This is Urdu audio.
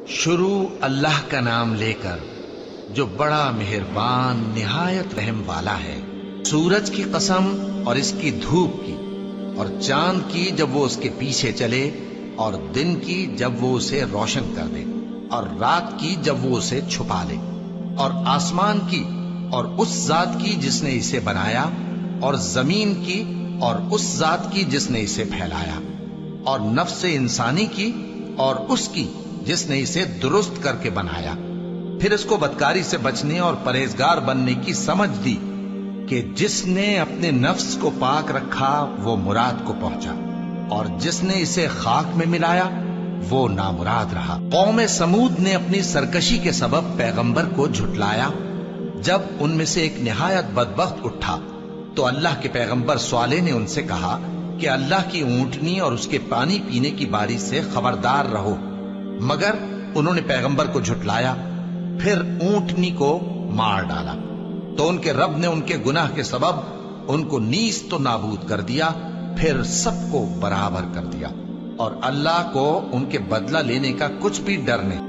شروع اللہ کا نام لے کر جو بڑا مہربان نہایت رحم والا ہے۔ سورج کی قسم اور اس کی دھوپ کی، اور چاند کی جب وہ اس کے پیچھے چلے، اور دن کی جب وہ اسے روشن کر دے، اور رات کی جب وہ اسے چھپا لے، اور آسمان کی اور اس ذات کی جس نے اسے بنایا، اور زمین کی اور اس ذات کی جس نے اسے پھیلایا، اور نفس انسانی کی اور اس کی جس نے اسے درست کر کے بنایا، پھر اس کو بدکاری سے بچنے اور پرہیزگار بننے کی سمجھ دی کہ جس نے اپنے نفس کو پاک رکھا وہ مراد کو پہنچا، اور جس نے اسے خاک میں ملایا وہ نامراد رہا۔ قوم سمود نے اپنی سرکشی کے سبب پیغمبر کو جھٹلایا۔ جب ان میں سے ایک نہایت بدبخت اٹھا تو اللہ کے پیغمبر صالح نے ان سے کہا کہ اللہ کی اونٹنی اور اس کے پانی پینے کی باری سے خبردار رہو، مگر انہوں نے پیغمبر کو جھٹلایا، پھر اونٹنی کو مار ڈالا تو ان کے رب نے ان کے گناہ کے سبب ان کو نیست و نابود کر دیا، پھر سب کو برابر کر دیا، اور اللہ کو ان کے بدلہ لینے کا کچھ بھی ڈر نہیں۔